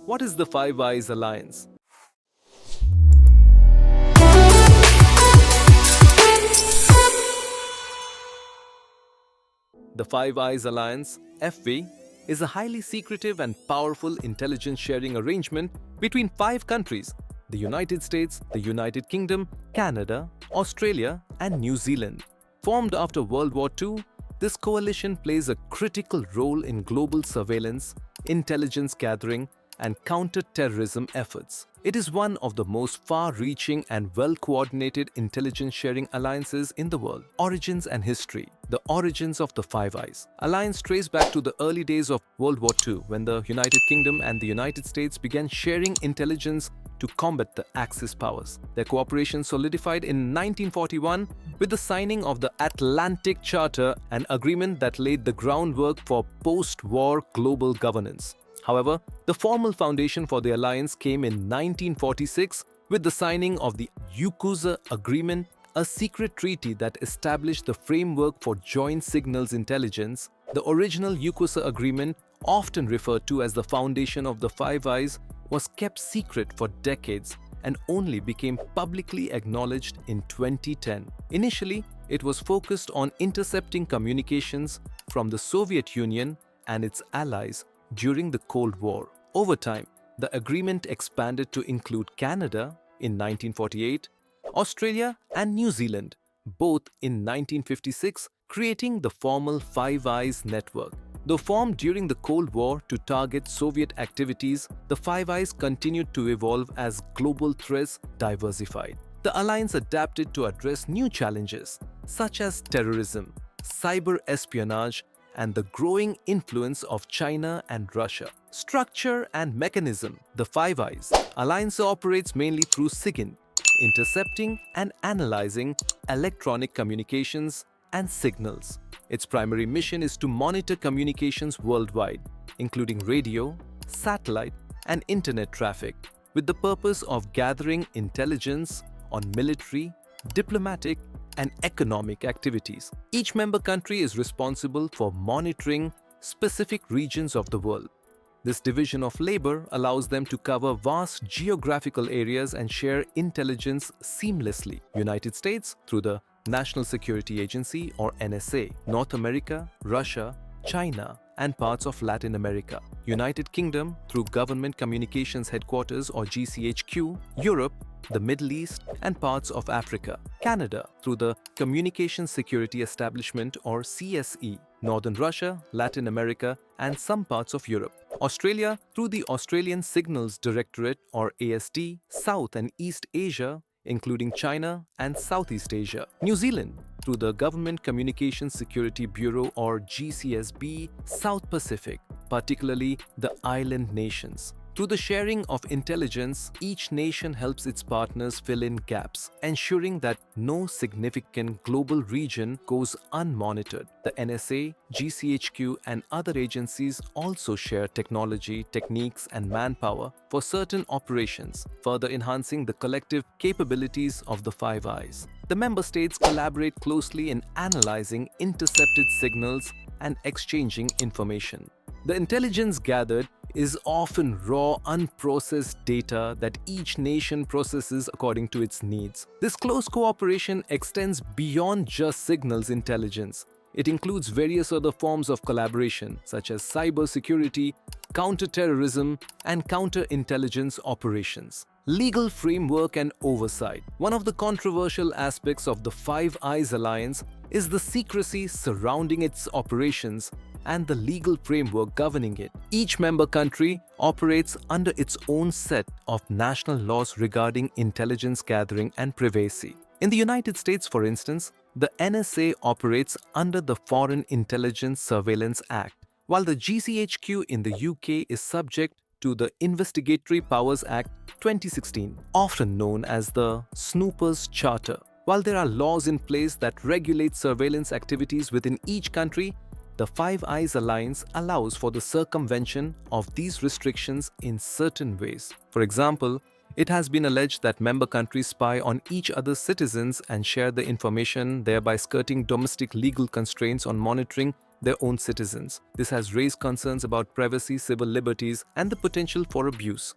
What is the Five Eyes Alliance? The Five Eyes Alliance, FV, is a highly secretive and powerful intelligence sharing arrangement between five countries: the United States, the United Kingdom, Canada, Australia, and New Zealand. Formed after World War II, this coalition plays a critical role in global surveillance, intelligence gathering, and counter-terrorism efforts. It is one of the most far-reaching and well-coordinated intelligence-sharing alliances in the world. Origins and history. The origins of the Five Eyes Alliance trace back to the early days of World War II, when the United Kingdom and the United States began sharing intelligence to combat the Axis powers. Their cooperation solidified in 1941 with the signing of the Atlantic Charter, an agreement that laid the groundwork for post-war global governance. However, the formal foundation for the alliance came in 1946 with the signing of the Yakuza Agreement, a secret treaty that established the framework for joint signals intelligence. The original Yakuza Agreement, often referred to as the foundation of the Five Eyes, was kept secret for decades and only became publicly acknowledged in 2010. Initially, it was focused on intercepting communications from the Soviet Union and its allies during the Cold War. Over time, the agreement expanded to include Canada in 1948, Australia and New Zealand, both in 1956, creating the formal Five Eyes network. Though formed during the Cold War to target Soviet activities, the Five Eyes continued to evolve as global threats diversified. The alliance adapted to address new challenges such as terrorism, cyber espionage, and the growing influence of China and Russia. Structure and mechanism. The Five Eyes Alliance operates mainly through SIGINT, intercepting and analyzing electronic communications and signals. Its primary mission is to monitor communications worldwide, including radio, satellite, and internet traffic, with the purpose of gathering intelligence on military, diplomatic, and economic activities. Each member country is responsible for monitoring specific regions of the world. This division of labor allows them to cover vast geographical areas and share intelligence seamlessly. United States through the National Security Agency or NSA, North America, Russia, China, and parts of Latin America. United Kingdom through Government Communications Headquarters or GCHQ, Europe, the Middle East, and parts of Africa. Canada through the Communications Security Establishment or CSE, Northern Russia, Latin America, and some parts of Europe. Australia through the Australian Signals Directorate or ASD, South and East Asia, including China and Southeast Asia. New Zealand through the Government Communications Security Bureau or GCSB, South Pacific, particularly the island nations. Through the sharing of intelligence, each nation helps its partners fill in gaps, ensuring that no significant global region goes unmonitored. The NSA, GCHQ, and other agencies also share technology, techniques, and manpower for certain operations, further enhancing the collective capabilities of the Five Eyes. The member states collaborate closely in analyzing intercepted signals and exchanging information. The intelligence gathered is often raw, unprocessed data that each nation processes according to its needs. This close cooperation extends beyond just signals intelligence. It includes various other forms of collaboration, such as cybersecurity, counterterrorism, and counterintelligence operations. Legal framework and oversight. One of the controversial aspects of the Five Eyes Alliance is the secrecy surrounding its operations and the legal framework governing it. Each member country operates under its own set of national laws regarding intelligence gathering and privacy. In the United States, for instance, the NSA operates under the Foreign Intelligence Surveillance Act, while the GCHQ in the UK is subject to the Investigatory Powers Act 2016, often known as the Snoopers Charter. While there are laws in place that regulate surveillance activities within each country, the Five Eyes Alliance allows for the circumvention of these restrictions in certain ways. For example, it has been alleged that member countries spy on each other's citizens and share the information, thereby skirting domestic legal constraints on monitoring their own citizens. This has raised concerns about privacy, civil liberties, and the potential for abuse.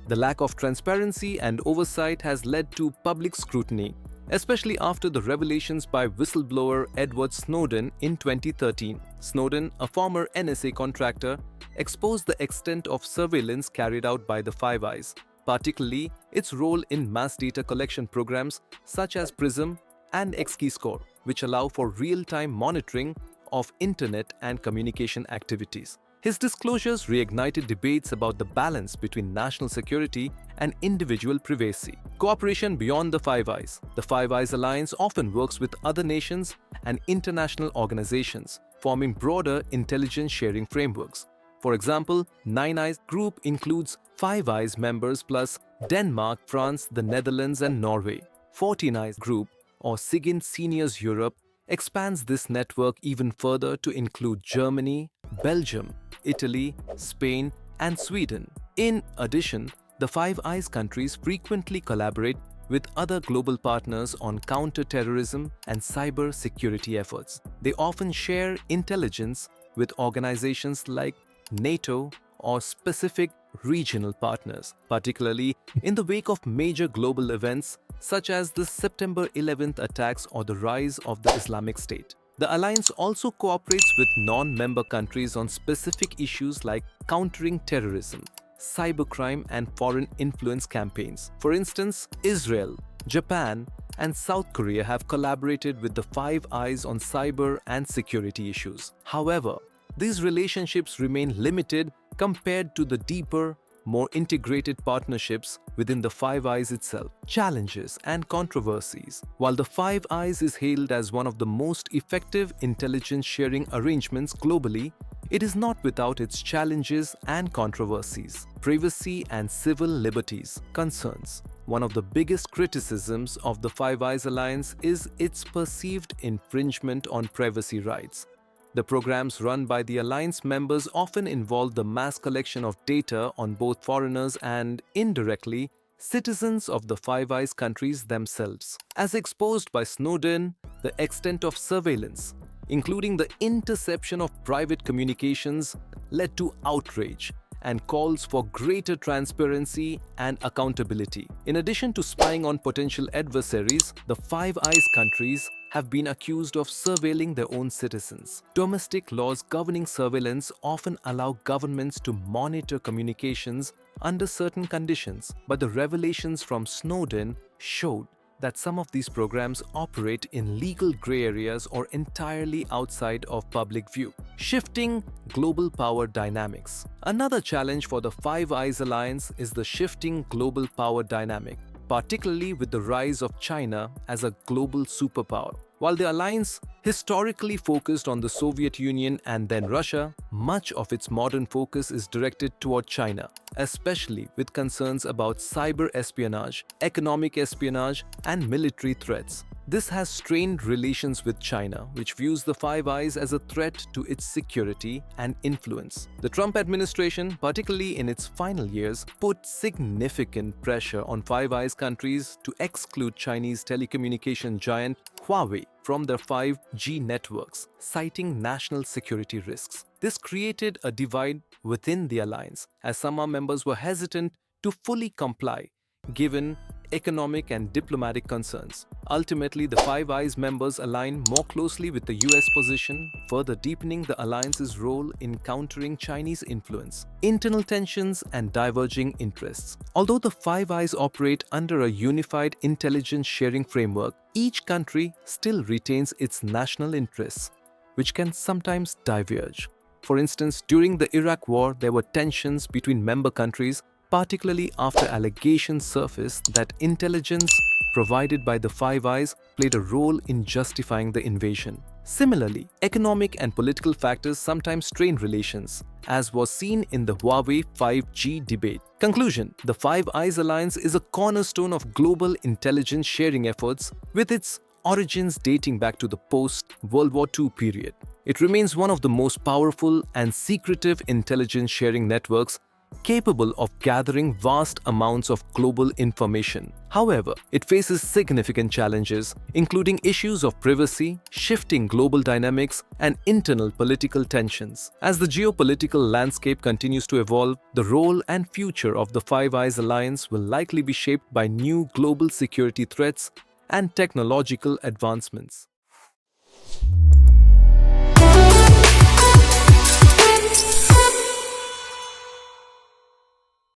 The lack of transparency and oversight has led to public scrutiny, especially after the revelations by whistleblower Edward Snowden in 2013. Snowden, a former NSA contractor, exposed the extent of surveillance carried out by the Five Eyes, particularly its role in mass data collection programs such as PRISM and XKeyscore, which allow for real-time monitoring of internet and communication activities. His disclosures reignited debates about the balance between national security and individual privacy. Cooperation beyond the Five Eyes. The Five Eyes Alliance often works with other nations and international organizations, forming broader intelligence sharing frameworks. For example, Nine Eyes Group includes Five Eyes members plus Denmark, France, the Netherlands, and Norway. 14 Eyes Group, or SIGINT Seniors Europe, expands this network even further to include Germany, Belgium, Italy, Spain, and Sweden. In addition, the Five Eyes countries frequently collaborate with other global partners on counter-terrorism and cyber security efforts. They often share intelligence with organizations like NATO or specific regional partners, particularly in the wake of major global events such as the September 11th attacks or the rise of the Islamic State. The alliance also cooperates with non-member countries on specific issues like countering terrorism, cybercrime, and foreign influence campaigns. For instance, Israel, Japan, and South Korea have collaborated with the Five Eyes on cyber and security issues. However, these relationships remain limited compared to the deeper, more integrated partnerships within the Five Eyes itself. Challenges and controversies. While the Five Eyes is hailed as one of the most effective intelligence sharing arrangements globally, it is not without its challenges and controversies. Privacy and civil liberties concerns. One of the biggest criticisms of the Five Eyes Alliance is its perceived infringement on privacy rights. The programs run by the alliance members often involve the mass collection of data on both foreigners and, indirectly, citizens of the Five Eyes countries themselves. As exposed by Snowden, the extent of surveillance, including the interception of private communications, led to outrage and calls for greater transparency and accountability. In addition to spying on potential adversaries, the Five Eyes countries have been accused of surveilling their own citizens. Domestic laws governing surveillance often allow governments to monitor communications under certain conditions, but the revelations from Snowden showed that some of these programs operate in legal gray areas or entirely outside of public view. Shifting global power dynamics. Another challenge for the Five Eyes Alliance is the shifting global power dynamic, particularly with the rise of China as a global superpower. While the alliance historically focused on the Soviet Union and then Russia, much of its modern focus is directed toward China, especially with concerns about cyber espionage, economic espionage, and military threats. This has strained relations with China, which views the Five Eyes as a threat to its security and influence. The Trump administration, particularly in its final years, put significant pressure on Five Eyes countries to exclude Chinese telecommunication giant Huawei from their 5G networks, citing national security risks. This created a divide within the alliance, as some members were hesitant to fully comply, given economic and diplomatic concerns. Ultimately, the Five Eyes members align more closely with the US position, further deepening the alliance's role in countering Chinese influence. Internal tensions and diverging interests. Although the Five Eyes operate under a unified intelligence sharing framework, each country still retains its national interests, which can sometimes diverge. For instance, during the Iraq War, there were tensions between member countries, particularly after allegations surfaced that intelligence provided by the Five Eyes played a role in justifying the invasion. Similarly, economic and political factors sometimes strain relations, as was seen in the Huawei 5G debate. Conclusion: the Five Eyes Alliance is a cornerstone of global intelligence sharing efforts, with its origins dating back to the post-World War II period. It remains one of the most powerful and secretive intelligence sharing networks capable of gathering vast amounts of global information. However, it faces significant challenges, including issues of privacy, shifting global dynamics, and internal political tensions. As the geopolitical landscape continues to evolve, the role and future of the Five Eyes Alliance will likely be shaped by new global security threats and technological advancements.